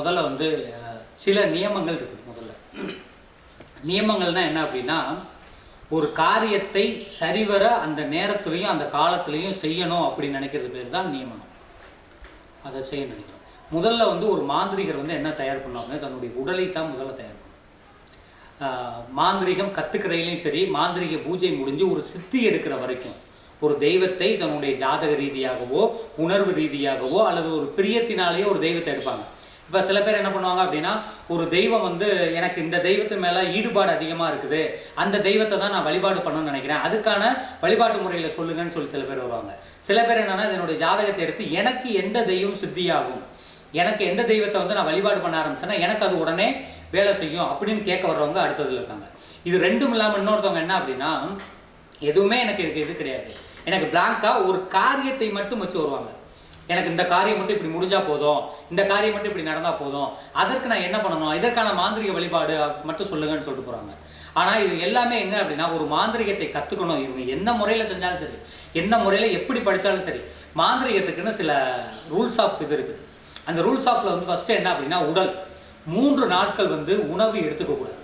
முதல்ல வந்து சில நியமங்கள் இருக்குது. முதல்ல நியமங்கள்னால் என்ன அப்படின்னா, ஒரு காரியத்தை சரிவர அந்த நேரத்துலையும் அந்த காலத்துலேயும் செய்யணும் அப்படின்னு நினைக்கிறது பேர் தான் நியமனம். அதை செய்ய நினைக்கிறோம். முதல்ல வந்து ஒரு மாந்திரிகர் வந்து என்ன தயார் பண்ணுவாங்க, தன்னுடைய உடலை தான் முதல்ல தயார் பண்ணுவாங்க. மாந்திரிகம் கற்றுக்கிறதுலையும் சரி, மாந்திரிக பூஜை முடிஞ்சு ஒரு சித்தி எடுக்கிற வரைக்கும் ஒரு தெய்வத்தை தன்னுடைய ஜாதக ரீதியாகவோ உணர்வு ரீதியாகவோ அல்லது ஒரு பிரியத்தினாலேயோ ஒரு தெய்வத்தை எடுப்பாங்க. இப்போ சில பேர் என்ன பண்ணுவாங்க அப்படின்னா, ஒரு தெய்வம் வந்து எனக்கு இந்த தெய்வத்து மேலே ஈடுபாடு அதிகமாக இருக்குது, அந்த தெய்வத்தை தான் நான் வழிபாடு பண்ணணும்னு நினைக்கிறேன், அதுக்கான வழிபாட்டு முறையில் சொல்லுங்கன்னு சொல்லி சில பேர் வருவாங்க. சில பேர் என்னென்னா, என்னுடைய ஜாதகத்தை எடுத்து எனக்கு எந்த தெய்வம் சித்தியாகும், எனக்கு எந்த தெய்வத்தை வந்து நான் வழிபாடு பண்ண ஆரம்பிச்சேன்னா எனக்கு அது உடனே வேலை செய்யும் அப்படின்னு கேட்க வர்றவங்க அடுத்ததில் இருக்காங்க. இது ரெண்டும் இல்லாமல் இன்னொருத்தவங்க என்ன அப்படின்னா, எதுவுமே எனக்கு இது கிடையாது, எனக்கு பிளாங்காக ஒரு காரியத்தை மட்டும் வச்சு வருவாங்க. எனக்கு இந்த காரியம் மட்டும் இப்படி முடிஞ்சால் போதும், இந்த காரியம் மட்டும் இப்படி நடந்தால் போதும், அதற்கு நான் என்ன பண்ணணும், இதற்கான மாந்திரிக வழிபாடு மட்டும் சொல்லுங்கன்னு சொல்லிட்டு போகிறாங்க. ஆனால் இது எல்லாமே என்ன அப்படின்னா, ஒரு மாந்திரிகத்தை கற்றுக்கணும். இவங்க என்ன முறையில் செஞ்சாலும் சரி, என்ன முறையில் எப்படி படித்தாலும் சரி, மாந்திரிகத்துக்குன்னு சில ரூல்ஸ் ஆஃப் இது இருக்குது. அந்த ரூல்ஸ் ஆஃபில் வந்து ஃபஸ்ட்டு என்ன அப்படின்னா, உடல் 3 நாட்கள் வந்து உணவு எடுத்துக்கக்கூடாது.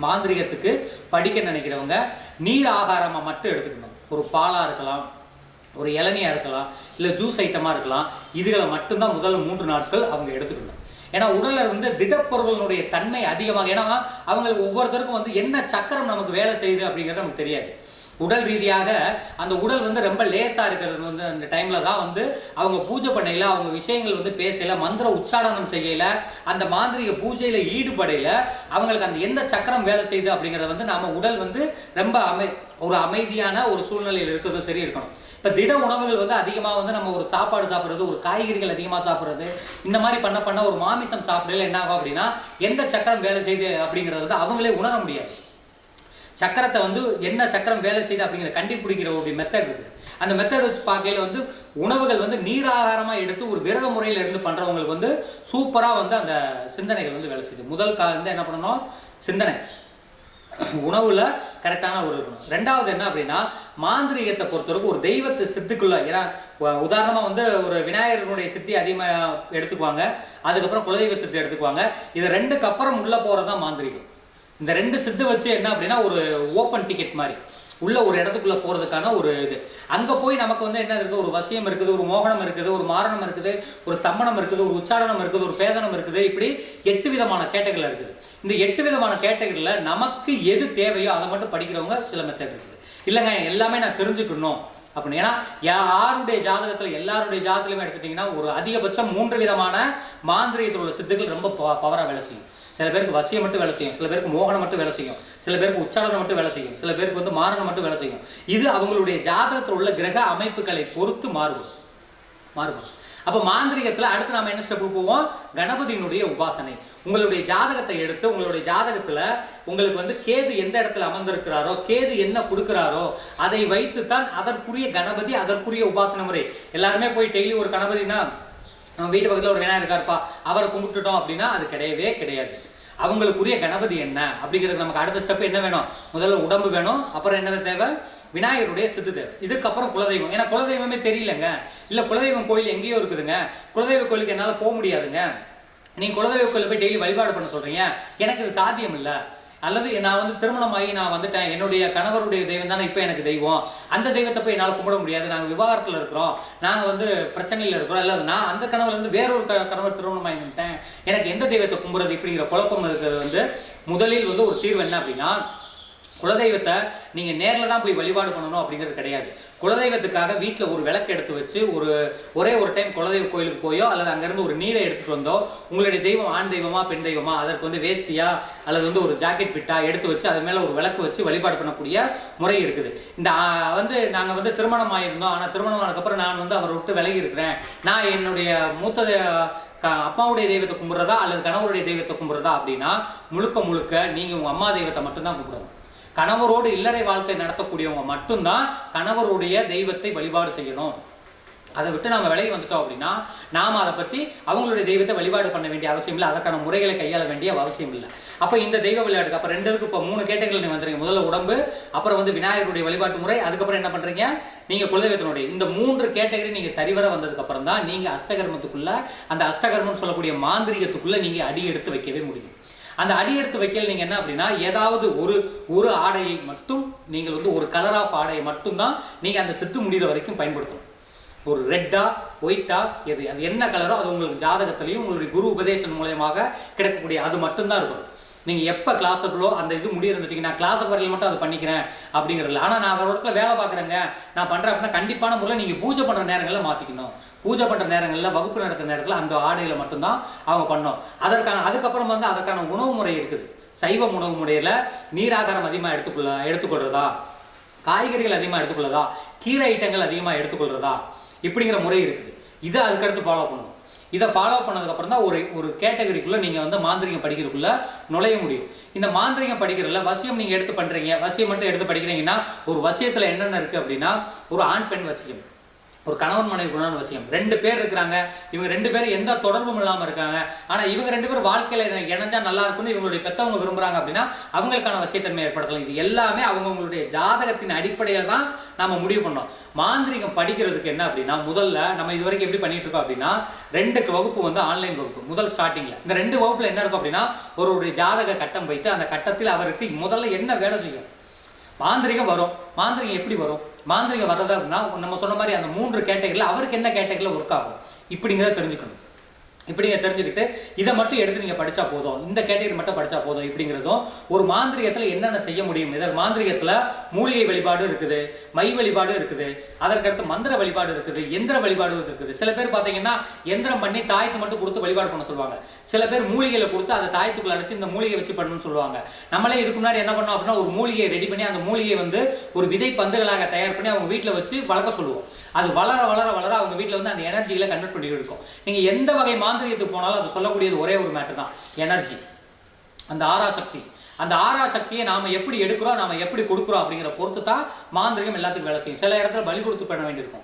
மாந்திரிகத்துக்கு படிக்க நினைக்கிறவங்க நீர் ஆகாரமாக மட்டும் எடுத்துக்கணும். ஒரு பாலாக இருக்கலாம், ஒரு இளநியாக இருக்கலாம், இல்லை ஜூஸ் ஐட்டமாக இருக்கலாம், இதுகளை மட்டும்தான் முதல்ல 3 நாட்கள் அவங்க எடுத்துக்கணும். ஏன்னா உடலில் வந்து திடப்பொருள்களுடைய தன்மை அதிகமாக, ஏன்னா அவங்களுக்கு ஒவ்வொருத்தருக்கும் வந்து என்ன சக்கரம் நமக்கு வேலை செய்யுது அப்படிங்கிறது நமக்கு தெரியாது. உடல் ரீதியாக அந்த உடல் வந்து ரொம்ப லேசாக இருக்கிறது வந்து அந்த டைமில் தான் வந்து அவங்க பூஜை பண்ணையில், அவங்க விஷயங்கள் வந்து பேசல, மந்திர உச்சாடனம் செய்யலை, அந்த மாந்திரிக பூஜையில் ஈடுபடையில் அவங்களுக்கு அந்த எந்த சக்கரம் வேலை செய்யுது அப்படிங்கிறத வந்து நம்ம உடல் வந்து ரொம்ப ஒரு அமைதியான ஒரு சூழ்நிலையில் இருக்கிறதும் சரி இருக்கணும். இப்போ திட உணவுகள் வந்து அதிகமாக வந்து நம்ம ஒரு சாப்பாடு சாப்பிட்றது, ஒரு காய்கறிகள் அதிகமாக சாப்பிட்றது, இந்த மாதிரி பண்ண ஒரு மாமிசம் சாப்பிடல என்ன ஆகும் அப்படின்னா, எந்த சக்கரம் வேலை செய்யுது அப்படிங்கிறது வந்து அவங்களே உணர முடியாது. சக்கரத்தை வந்து என்ன சக்கரம் வேலை செய்யுது அப்படிங்கிற கண்டுபிடிக்கிற ஒரு மெத்தட் இருக்குது. அந்த மெத்தட் வச்சு பார்க்கையில் வந்து உணவுகள் வந்து நீராகாரமாக எடுத்து ஒரு விரத முறையில் இருந்து பண்ணுறவங்களுக்கு வந்து சூப்பராக வந்து அந்த சிந்தனைகள் வந்து வேலை செய்யுது. முதல் வந்து என்ன பண்ணணும், சிந்தனை உணவுல கரெக்டான ஒரு இருக்கணும். ரெண்டாவது என்ன அப்படின்னா, மாந்திரிகத்தை பொறுத்தவரைக்கும் ஒரு தெய்வத்தை சித்துக்குள்ள, ஏன்னா உதாரணமாக வந்து ஒரு விநாயகருடைய சித்தி அதிகமாக எடுத்துக்குவாங்க, அதுக்கப்புறம் குலதெய்வ சித்தி எடுத்துக்குவாங்க. இது 2க்கு அப்புறம் உள்ளே போகிறது தான் மாந்திரிகம். இந்த 2 சித்து வச்சு என்ன அப்படின்னா, ஒரு ஓப்பன் டிக்கெட் மாதிரி உள்ள ஒரு இடத்துக்குள்ளே போகிறதுக்கான ஒரு இது. அங்கே போய் நமக்கு வந்து என்ன இருக்குது, ஒரு வசியம் இருக்குது, ஒரு மோகனம் இருக்குது, ஒரு மாரணம் இருக்குது, ஒரு ஸ்தம்பனம் இருக்குது, ஒரு உச்சாரணம் இருக்குது, ஒரு பேதனம் இருக்குது, இப்படி 8 விதமான கேட்டகரியில் இருக்குது. இந்த 8 விதமான கேட்டகரியில் நமக்கு எது தேவையோ அதை மட்டும் படிக்கிறவங்க சில மெத்தட் இருக்குது. இல்லைங்க எல்லாமே நான் தெரிஞ்சுக்கணும் அப்படின்னு, ஏன்னா யாருடைய ஜாதகத்தில் எல்லாருடைய ஜாதகத்திலுமே எடுத்துட்டிங்கன்னா ஒரு அதிகபட்சம் 3 விதமான மாந்திரிகத்தில் உள்ள சித்துக்கள் ரொம்ப பவராக வேலை செய்யும். சில பேருக்கு வசியம் மட்டும் வேலை செய்யும், சில பேருக்கு மோகனம் மட்டும் வேலை செய்யும், சில பேருக்கு உச்சாரணம் மட்டும் வேலை செய்யும், சில பேருக்கு வந்து மாரணம் மட்டும் வேலை செய்யும். இது அவங்களுடைய ஜாதகத்தில் உள்ள கிரக அமைப்புகளை பொறுத்து மாறுபடும். அப்போ மாந்திரிகத்தில் அடுத்து நம்ம என்ன ஸ்டெப்பு போவோம், கணபதியினுடைய உபாசனை. உங்களுடைய ஜாதகத்தை எடுத்து உங்களுடைய ஜாதகத்தில் உங்களுக்கு வந்து கேது எந்த இடத்துல அமர்ந்திருக்கிறாரோ, கேது என்ன கொடுக்குறாரோ அதை வைத்து தான் அதற்குரிய கணபதி, அதற்குரிய உபாசனை முறை. எல்லாருமே போய் டெய்லி ஒரு கணபதினா நம்ம வீட்டு பக்கத்தில் ஒரு விநாயகர் இருக்காருப்பா அவரை கும்பிட்டுட்டோம் அப்படின்னா அது கிடையவே கிடையாது. அவங்களுக்குரிய கணபதி என்ன அப்படிங்கிறது நமக்கு அடுத்த ஸ்டெப் என்ன வேணும், முதல்ல உடம்பு வேணும், அப்புறம் என்ன தேவை, விநாயகருடைய சித்து தேவை, இதுக்கப்புறம் குலதெய்வம். ஏன்னா குலதெய்வமே தெரியலங்க, இல்லை குலதெய்வம் கோயில் எங்கேயோ இருக்குதுங்க, குலதெய்வ கோயிலுக்கு என்னால் போக முடியாதுங்க, நீங்கள் குலதெய்வ கோயிலில் போய் டெய்லி வழிபாடு பண்ண சொல்கிறீங்க, எனக்கு இது சாத்தியம் இல்லை. அல்லது நான் வந்து திருமணமாகி நான் வந்துட்டேன், என்னுடைய கணவருடைய தெய்வம் தானே இப்போ எனக்கு தெய்வம், அந்த தெய்வத்தை போய் என்னால் கும்பிட முடியாது, நாங்கள் விவாகரத்தில் இருக்கிறோம், நாங்கள் வந்து பிரச்சனையில் இருக்கிறோம், இல்லை நான் அந்த கணவர்லேருந்து வேறொரு கணவர் திருமணமாகி வந்துட்டேன், எனக்கு எந்த தெய்வத்தை கும்பிட்றது இப்படிங்கிற குழப்பம் இருக்கிறது வந்து முதலில் வந்து ஒரு தீர்வு என்ன அப்படின்னா, குலதெய்வத்தை நீங்கள் நேரில் தான் போய் வழிபாடு பண்ணணும் அப்படிங்கிறது கிடையாது. குலதெய்வத்துக்காக வீட்டில் ஒரு விளக்கு எடுத்து வச்சு ஒரே ஒரு டைம் குலதெய்வ கோயிலுக்கு போயோ அல்லது அங்கேருந்து ஒரு நீரை எடுத்துகிட்டு வந்தோ, உங்களுடைய தெய்வம் ஆண் தெய்வமா பெண் தெய்வமா அதற்கு வந்து வேஷ்டியா அல்லது வந்து ஒரு ஜாக்கெட் பிட்டா எடுத்து வச்சு அது மேலே ஒரு விளக்கு வச்சு வழிபாடு பண்ணக்கூடிய முறை இருக்குது. இந்த வந்து நாங்கள் வந்து திருமணம் ஆகியிருந்தோம், ஆனால் திருமணம் ஆனதுக்கப்புறம் நான் வந்து அவரை விட்டு விலகி இருக்கிறேன், நான் என்னுடைய மூத்த அப்பாவுடைய தெய்வத்தை கும்பிட்றதா அல்லது கணவருடைய தெய்வத்தை கும்பிட்றதா அப்படின்னா முழுக்க நீங்கள் உங்கள் அம்மா தெய்வத்தை மட்டும்தான் கும்பிடணும். கணவரோடு இல்லறை வாழ்க்கை நடத்தக்கூடியவங்க மட்டும்தான் கணவருடைய தெய்வத்தை வழிபாடு செய்யணும். அதை விட்டு நம்ம விலகி வந்துட்டோம் அப்படின்னா நாம் அதை பற்றி அவங்களுடைய தெய்வத்தை வழிபாடு பண்ண வேண்டிய அவசியம் இல்லை, அதற்கான முறைகளை கையாள வேண்டிய அவசியம் இல்லை. அப்போ இந்த தெய்வ விளையாட்டுக்கு அப்போ ரெண்டுக்கு இப்போ 3 கேட்டகரியில் நீங்கள் வந்துடுங்க. முதல்ல உடம்பு, அப்புறம் வந்து விநாயகருடைய வழிபாட்டு முறை, அதுக்கப்புறம் என்ன பண்ணுறீங்க நீங்கள் குலதெய்வத்தினுடைய. இந்த 3 கேட்டகரி நீங்கள் சரிவர வந்ததுக்கப்புறம் தான் நீங்கள் அஷ்டகர்மத்துக்குள்ளே, அந்த அஷ்டகர்மம்னு சொல்லக்கூடிய மாந்திரிகத்துக்குள்ளே நீங்கள் அடி எடுத்து வைக்கவே முடியும். அந்த அடி எடுத்து வைக்கல நீங்கள் என்ன அப்படின்னா ஏதாவது ஒரு ஆடையை மட்டும் நீங்கள் வந்து ஒரு கலர் ஆஃப் ஆடையை மட்டும்தான் நீங்கள் அந்த சித்து முடிகிற வரைக்கும் பயன்படுத்தணும். ஒரு ரெட்டா ஒயிட்டா அது என்ன கலரோ அது உங்களுக்கு ஜாதகத்திலையும் உங்களுடைய குரு உபதேசம் மூலயமாக கிடைக்கக்கூடிய அது மட்டும்தான் இருக்கும். நீங்கள் எப்போ கிளாஸுக்குள்ளோ அந்த இது முடியிருந்துட்டீங்க, நான் கிளாஸுக்கு வரையில் மட்டும் அதை பண்ணிக்கிறேன் அப்படிங்கிறதுல. ஆனால் நான் ஒரு இடத்துல வேலை பார்க்குறேங்க, நான் பண்ணுறேன் அப்படின்னா கண்டிப்பான முறையில் நீங்கள் பூஜை பண்ணுற நேரங்களில் மாற்றிக்கணும். பூஜை பண்ணுற நேரங்களில், வகுப்பு நடக்கிற நேரத்தில் அந்த ஆடையில் மட்டும்தான் அவங்க பண்ணணும். அதுக்கப்புறம் வந்து அதற்கான உணவு முறை இருக்குது. சைவ உணவு முறையில் நீராகாரம் அதிகமாக எடுத்துக்கொள்றதா, காய்கறிகள் அதிகமாக எடுத்துக்கொள்றதா, கீரை ஐட்டங்கள் அதிகமாக எடுத்துக்கொள்றதா, இப்படிங்கிற முறை இருக்குது. இதை அதுக்கடுத்து ஃபாலோ பண்ணணும். இதை ஃபாலோ பண்ணதுக்கப்புறம் தான் ஒரு கேட்டகரிக்குள்ளே நீங்கள் வந்து மாந்திரிகம் படிக்கிறதுக்குள்ளே நுழைய முடியும். இந்த மாந்திரிகம் படிக்கிறதுல வசியம் நீங்கள் எடுத்து பண்ணுறீங்க, வசியம் மட்டும் எடுத்து படிக்கிறீங்கன்னா ஒரு வசியத்தில் என்னென்ன இருக்குது அப்படின்னா ஒரு ஆண் பெண் வசியம், ஒரு கணவன் மனைவி குணான வசியம். 2 பேர் இருக்கிறாங்க, இவங்க 2 பேரும் எந்த தொடர்பும் இல்லாமல் இருக்காங்க, ஆனால் இவங்க 2 பேரும் வாழ்க்கையில் இணைஞ்சா நல்லா இருக்கும்னு இவங்களுடைய பெற்றவங்க விரும்புகிறாங்க அப்படின்னா அவங்களுக்கான வசியத்தன்மை ஏற்படுத்தலாம். இது எல்லாமே அவங்களுடைய ஜாதகத்தின் அடிப்படையில் தான் நம்ம முடிவு பண்ணோம். மாந்திரிகம் படிக்கிறதுக்கு என்ன அப்படின்னா முதல்ல நம்ம இது வரைக்கும் எப்படி பண்ணிட்டு இருக்கோம் அப்படின்னா 2 வகுப்பு வந்து ஆன்லைன் வகுப்பு. முதல் ஸ்டார்டிங்கில் இந்த 2 வகுப்பில் என்ன இருக்கும் அப்படின்னா ஒருவருடைய ஜாதக கட்டம் வைத்து அந்த கட்டத்தில் அவருக்கு முதல்ல என்ன வேலை செய்யும், மாந்திரிகம் வரும், மாந்திரிகம் எப்படி வரும், மாந்திரிகம் வர்றது அப்படின்னா நம்ம சொன்ன மாதிரி அந்த 3 கேட்டகரியில் அவருக்கு என்ன கேட்டகரியில் ஒர்க் ஆகும் இப்படிங்கிறத தெரிஞ்சுக்கணும். இப்படிங்க தெரிஞ்சுக்கிட்டு இதை மட்டும் எடுத்து நீங்கள் படித்தா போதும், இந்த கேட்டகரி மட்டும் படித்தா போதும் இப்படிங்கிறதும். ஒரு மாந்திரிகத்தில் என்னென்ன செய்ய முடியும், இதில் மாந்திரிகத்தில் மூலிகை வழிபாடு இருக்குது, மை வழிபாடு இருக்குது, அதற்கடுத்து மந்திர வழிபாடு இருக்குது, எந்திர வழிபாடு இருக்குது. சில பேர் பார்த்தீங்கன்னா எந்திரம் பண்ணி தாயத்தை மட்டும் கொடுத்து வழிபாடு பண்ண சொல்லுவாங்க. சில பேர் மூலிகையில் கொடுத்து அதை தாயத்துக்குள்ள அடைச்சி இந்த மூலிகை வச்சு பண்ணணும்னு சொல்லுவாங்க. நம்மளே இதுக்கு முன்னாடி என்ன பண்ணோம் அப்படின்னா ஒரு மூலிகையை ரெடி பண்ணி அந்த மூலிகையை வந்து ஒரு விதை பந்துகளாக தயார் பண்ணி அவங்க வீட்டில் வச்சு வளர்க்க சொல்லுவோம். அது வளர வளர வளர அவங்க வீட்டில் வந்து அந்த எனர்ஜியில் கன்வெர்ட் பண்ணி இருக்கும். நீங்கள் எந்த வகை மாந்திரியத்துக்கு போனாலும் அது சொல்லக்கூடியது ஒரே ஒரு மேட்டர் தான், எனர்ஜி. அந்த ஆராசக்தி, அந்த ஆராசக்தியை நாம எப்படி எடுக்கிறோம், நாம எப்படி கொடுக்குறோம் அப்படிங்கிற பொறுத்து தான் மாந்திரிகம் எல்லாத்துக்கும் வேலை செய்யும். சில இடத்துல பலி கொடுத்து பண்ண வேண்டியிருக்கும்,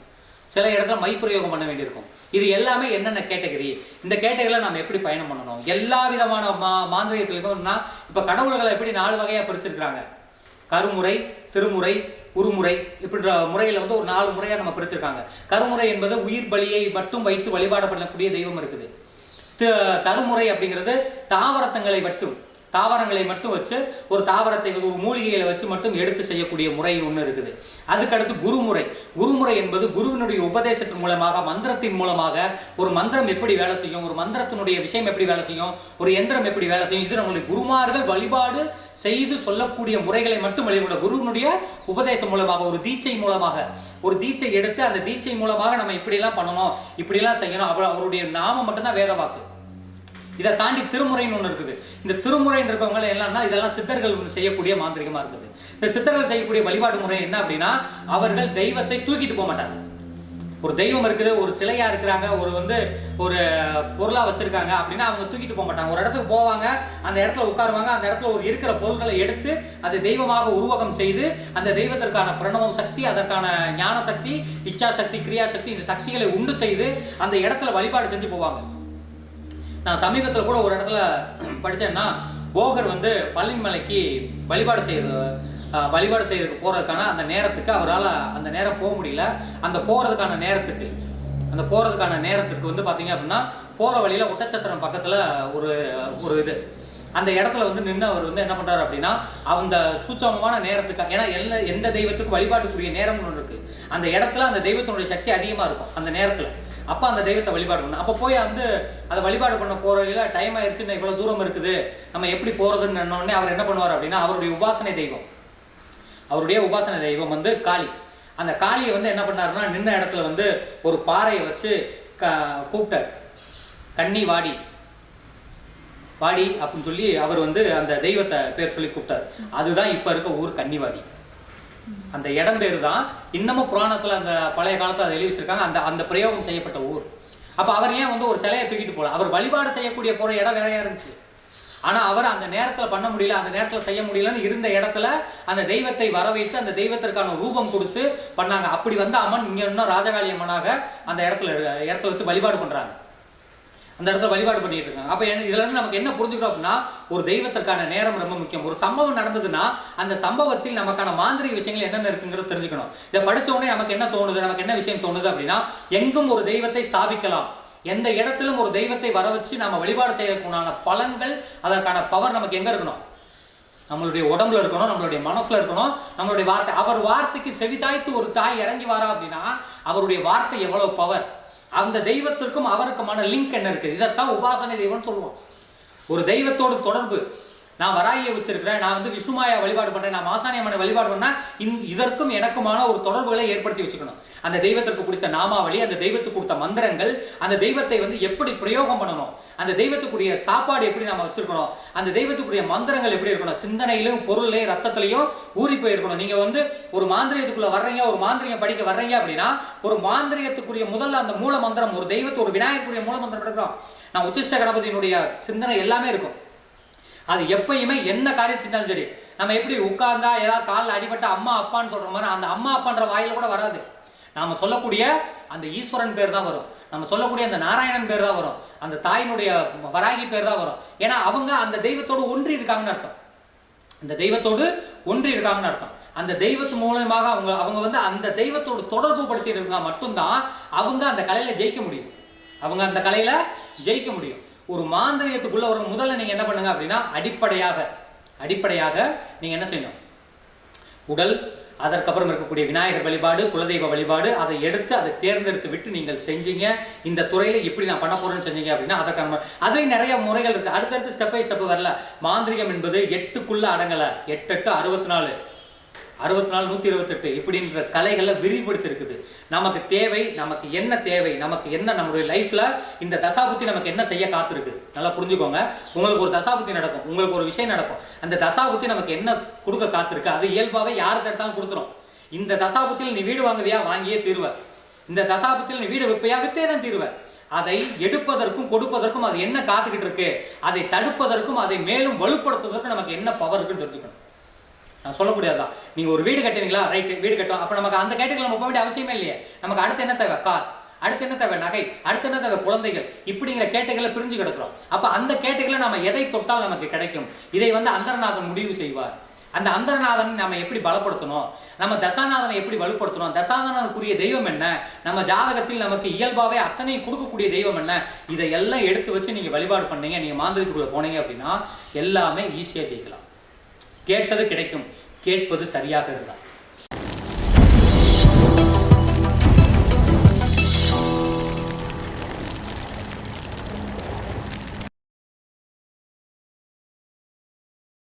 சில இடத்துல மை பிரயோகம் பண்ண வேண்டியிருக்கும். இது எல்லாமே என்னென்ன கேட்டகரி, இந்த கேட்டகரியில் நம்ம எப்படி பயணம் பண்ணணும். எல்லா விதமான மாந்திரியத்திலுக்கும்னா இப்போ கடவுள்களை எப்படி 4 வகையாக பிரிச்சிருக்கிறாங்க, கருமுறை, திருமுறை, உருமுறை, இப்படி முறையில் வந்து ஒரு 4 முறையாக நம்ம பிரிச்சிருக்காங்க. கருமுறை என்பது உயிர் பலியை மட்டும் வைத்து வழிபாடு பண்ணக்கூடிய தெய்வம் இருக்குது. தருமுறை அப்படிங்கிறது தாவரங்களை மட்டும் வச்சு ஒரு தாவரத்தை ஒரு மூலிகைகளை வச்சு மட்டும் எடுத்து செய்யக்கூடிய முறை ஒன்று இருக்குது. அதுக்கடுத்து குருமுறை என்பது குருவினுடைய உபதேசத்தின் மூலமாக, மந்திரத்தின் மூலமாக ஒரு மந்திரம் எப்படி வேலை செய்யும், ஒரு மந்திரத்தினுடைய விஷயம் எப்படி வேலை செய்யும், ஒரு எந்திரம் எப்படி வேலை செய்யும், இது நம்மளுடைய குருமார்கள் வழிபாடு செய்து சொல்லக்கூடிய முறைகளை மட்டும் வழிபட குருவினுடைய உபதேசம் மூலமாக ஒரு தீட்சை மூலமாக ஒரு தீட்சை எடுத்து அந்த தீட்சை மூலமாக நம்ம இப்படிலாம் பண்ணணும், இப்படிலாம் செய்யணும். அவருடைய நாமம் மட்டும்தான் வேத வாக்கு. இதை தாண்டி திருமுறைன்னு ஒன்று இருக்குது. இந்த திருமுறைன்னு இருக்கவங்க என்னன்னா இதெல்லாம் சித்தர்கள் செய்யக்கூடிய மாந்திரிகமாக இருக்குது. இந்த சித்தர்கள் செய்யக்கூடிய வழிபாடு முறை என்ன அப்படின்னா அவர்கள் தெய்வத்தை தூக்கிட்டு போக மாட்டாங்க. ஒரு தெய்வம் இருக்குது, ஒரு சிலையா இருக்கிறாங்க, ஒரு பொருளா வச்சிருக்காங்க அப்படின்னா அவங்க தூக்கிட்டு போக மாட்டாங்க. ஒரு இடத்துக்கு போவாங்க, அந்த இடத்துல உட்காருவாங்க, அந்த இடத்துல ஒரு இருக்கிற பொருட்களை எடுத்து அதை தெய்வமாக உருவகம் செய்து அந்த தெய்வத்திற்கான பிரணவம் சக்தி, அதற்கான ஞான சக்தி, இச்சா சக்தி, கிரியா சக்தி, இந்த சக்திகளை உண்டு செய்து அந்த இடத்துல வழிபாடு செஞ்சு போவாங்க. நான் சமீபத்தில் கூட ஒரு இடத்துல படித்தேன்னா போகர் வந்து பழனிமலைக்கு வழிபாடு செய்யறதுக்கு போகிறதுக்கான அந்த நேரத்துக்கு அவரால் அந்த நேரம் போக முடியல. அந்த போகிறதுக்கான நேரத்துக்கு வந்து பார்த்தீங்க அப்படின்னா போகிற வழியில் ஒட்டச்சத்திரம் பக்கத்தில் ஒரு இது அந்த இடத்துல வந்து நின்று அவர் வந்து என்ன பண்ணுறாரு அப்படின்னா அந்த சூட்சமமான நேரத்துக்கு, ஏன்னா எந்த தெய்வத்துக்கு வழிபாட்டுக்குரிய நேரம்னு ஒன்று இருக்குது, அந்த இடத்துல அந்த தெய்வத்தினுடைய சக்தி அதிகமாக இருக்கும் அந்த நேரத்தில். அப்போ அந்த தெய்வத்தை வழிபாடு பண்ணணும். அப்போ போய் வந்து அதை வழிபாடு பண்ண போகிறதுல டைம் ஆயிடுச்சுன்னு இவ்வளோ தூரம் இருக்குது, நம்ம எப்படி போகிறதுன்னு நின்னோடனே அவர் என்ன பண்ணுவார் அப்படின்னா அவருடைய உபாசனை தெய்வம் வந்து காளி. அந்த காளியை வந்து என்ன பண்ணாருன்னா நின்ன இடத்துல வந்து ஒரு பாறையை வச்சு கூப்பிட்டார், கன்னி வாடி அப்படின்னு சொல்லி அவர் வந்து அந்த தெய்வத்தை பேர் சொல்லி கூப்பிட்டார். அதுதான் இப்போ இருக்க ஊர் கன்னிவாடி. அந்த இடம் பேர் தான் இன்னமும் புராணத்தில் அந்த பழைய காலத்தில் அதை எழுதி வச்சிருக்காங்க, அந்த பிரயோகம் செய்யப்பட்ட ஊர். அப்போ அவர் ஏன் வந்து ஒரு சிலையை தூக்கிட்டு போகல, அவர் வழிபாடு செய்யக்கூடிய போகிற இடம் வேறையா இருந்துச்சு. ஆனால் அவர் அந்த நேரத்தில் பண்ண முடியல, அந்த நேரத்தில் செய்ய முடியலன்னு இருந்த இடத்துல அந்த தெய்வத்தை வர வைத்து அந்த தெய்வத்திற்கான ரூபம் கொடுத்து பண்ணாங்க. அப்படி வந்த அம்மன் இங்கே இன்னும் ராஜகாளி அம்மனாக அந்த இடத்துல வச்சு வழிபாடு பண்ணுறாங்க. அந்த இடத்துல வழிபாடு பண்ணிட்டு இருக்காங்க. அப்போ இதுல இருந்து நமக்கு என்ன புரிஞ்சுக்கிறோம் அப்படின்னா, ஒரு தெய்வத்திற்கான நேரம் ரொம்ப முக்கியம். ஒரு சம்பவம் நடந்ததுன்னா அந்த சம்பவத்தில் நமக்கான மாந்திரிக விஷயங்கள் என்னென்ன இருக்குங்கிறது தெரிஞ்சுக்கணும். இதை படிச்ச உடனே நமக்கு என்ன தோணுது, நமக்கு என்ன விஷயம் தோணுது அப்படின்னா, எங்கும் ஒரு தெய்வத்தை ஸ்தாபிக்கலாம், எந்த இடத்திலும் ஒரு தெய்வத்தை வர வச்சு நம்ம வழிபாடு செய்யறதுக்குண்டான பலன்கள், அதற்கான பவர் நமக்கு எங்க இருக்கணும்? நம்மளுடைய உடம்புல இருக்கணும், நம்மளுடைய மனசுல இருக்கணும், நம்மளுடைய வார்த்தை. அவர் வார்த்தைக்கு செவிதாய்த்து ஒரு தாய் இறங்கி வரா அப்படின்னா அவருடைய வார்த்தை எவ்வளவு பவர். அந்த தெய்வத்திற்கும் அவருக்குமான லிங்க் என்ன இருக்குது? இதைத்தான் உபாசனை தெய்வம்னு சொல்லுவோம். ஒரு தெய்வத்தோடு தொடர்பு. நான் வராகியை வச்சிருக்கிறேன், நான் வந்து விஷ்ணுமாயா வழிபாடு பண்றேன், நான் மாசாணி அம்மனை வழிபாடு பண்ணா இதற்கும் எனக்குமான ஒரு தொடர்புகளை ஏற்படுத்தி வச்சுக்கணும். அந்த தெய்வத்திற்கு கொடுத்த நாமாவளி, அந்த தெய்வத்துக்கு கொடுத்த மந்திரங்கள், அந்த தெய்வத்தை வந்து எப்படி பிரயோகம் பண்ணணும், அந்த தெய்வத்துக்குரிய சாப்பாடு எப்படி நம்ம வச்சிருக்கணும், அந்த தெய்வத்துக்குரிய மந்திரங்கள் எப்படி இருக்கணும், சிந்தனையிலும் பொருளையும் ரத்தத்திலையும் ஊறி போயிருக்கணும். நீங்க வந்து ஒரு மாந்திரியத்துக்குள்ள வர்றீங்க, ஒரு மாந்திரியம் படிக்க வர்றீங்க அப்படின்னா ஒரு மாந்திரியத்துக்குரிய முதல்ல அந்த மூல மந்திரம், ஒரு தெய்வத்தை ஒரு விநாயகருக்குரிய மூல மந்திரம் எடுக்கிறோம். நான் உச்சிஷ்ட கணபதியினுடைய சிந்தனை எல்லாமே இருக்கும். அது எப்பயுமே என்ன காரியம் செஞ்சாலும் சரி, நம்ம எப்படி உட்கார்ந்தா ஏதாவது காலில் அடிபட்ட அம்மா அப்பான்னு சொல்ற மாதிரி அந்த அம்மா அப்பான்ற வாயில கூட வராது. நாம சொல்லக்கூடிய அந்த ஈஸ்வரன் பேர் தான் வரும், நம்ம சொல்லக்கூடிய அந்த நாராயணன் பேர் தான் வரும், அந்த தாயினுடைய வராகி பேர் தான் வரும். ஏன்னா அவங்க அந்த தெய்வத்தோடு ஒன்றி இருக்காங்கன்னு அர்த்தம். அந்த தெய்வத்தோடு ஒன்றி இருக்காங்கன்னு அர்த்தம். அந்த தெய்வத்து மூலமாக அவங்க வந்து அந்த தெய்வத்தோடு தொடர்பு படுத்தி இருந்தால் மட்டும்தான் அவங்க அந்த கலையில ஜெயிக்க முடியும். அவங்க அந்த கலையில ஜெயிக்க முடியும். ஒரு மாந்திரியத்துக்குள்ள ஒரு முதல்ல நீங்க என்ன பண்ணுங்க அப்படின்னா, அடிப்படையாக நீங்க என்ன செய்யணும்? உடல், அதற்கப்புறம் இருக்கக்கூடிய விநாயகர் வழிபாடு, குலதெய்வ வழிபாடு, அதை எடுத்து அதை தேர்ந்தெடுத்து விட்டு நீங்கள் செஞ்சீங்க. இந்த துறையில இப்படி நான் பண்ண போறேன்னு செஞ்சீங்க அப்படின்னா அதற்கான அதுலேயும் நிறைய முறைகள் இருக்கு. அடுத்தடுத்து ஸ்டெப் பை ஸ்டெப் வரல. மாந்திரிகம் என்பது 8க்குள்ள அடங்கல. 8 8 64 64 128 இப்படின்ற கலைகளை விரிவுபடுத்தி இருக்குது. நமக்கு தேவை, நமக்கு என்ன தேவை, நமக்கு என்ன நம்மளுடைய லைஃப்ல இந்த தசாபுத்தி நமக்கு என்ன செய்ய காத்திருக்கு, நல்லா புரிஞ்சுக்கோங்க. உங்களுக்கு ஒரு தசாபுத்தி நடக்கும், உங்களுக்கு ஒரு விஷயம் நடக்கும். அந்த தசாபுத்தி நமக்கு என்ன கொடுக்க காத்திருக்கு, அது இயல்பாவே யாரு தடுத்தாலும் கொடுத்துரும். இந்த தசாபுத்தியில் நீ வீடு வாங்குவியா, வாங்கியே தீருவ. இந்த தசாபுத்தியில் நீ வீடு விற்பையா, வித்தே தான் தீருவ. அதை எடுப்பதற்கும் கொடுப்பதற்கும் அது என்ன காத்துக்கிட்டு இருக்கு, அதை தடுப்பதற்கும் அதை மேலும் வலுப்படுத்துவதற்கும் நமக்கு என்ன பவர் இருக்குன்னு தெரிஞ்சுக்கணும். நான் சொல்லக்கூடியதான். நீங்க ஒரு வீடு கட்டுவீங்களா, ரைட்டு, வீடு கட்டும். அப்ப நமக்கு அந்த கேட்டுக்கு நம்ம போக வேண்டிய அவசியமே இல்லையே. நமக்கு அடுத்து என்ன தேவை? கார். அடுத்து என்ன தேவை? நகை. அடுத்து என்ன தேவை? குழந்தைகள். இப்படிங்கிற கேட்டுகளை பிரிஞ்சு கிடக்கிறோம். அப்ப அந்த கேட்டுகளை நம்ம எதை தொட்டால் நமக்கு கிடைக்கும், இதை வந்து அந்தரநாதன் முடிவு செய்வார். அந்த அந்தரநாதனை நம்ம எப்படி பலப்படுத்தணும், நம்ம தசாநாதனை எப்படி வலுப்படுத்தணும், தசாநாதனுக்குரிய தெய்வம் என்ன, நம்ம ஜாதகத்தில் நமக்கு இயல்பாவே அத்தனை கொடுக்கக்கூடிய தெய்வம் என்ன, இதையெல்லாம் எடுத்து வச்சு நீங்க வழிபாடு பண்ணீங்க, நீங்க மாந்திரிகத்துக்குள்ள போனீங்க அப்படின்னா எல்லாமே ஈஸியா ஜெயிக்கலாம். கேட்டது கிடைக்கும், கேட்பது சரியாக இருந்தால்.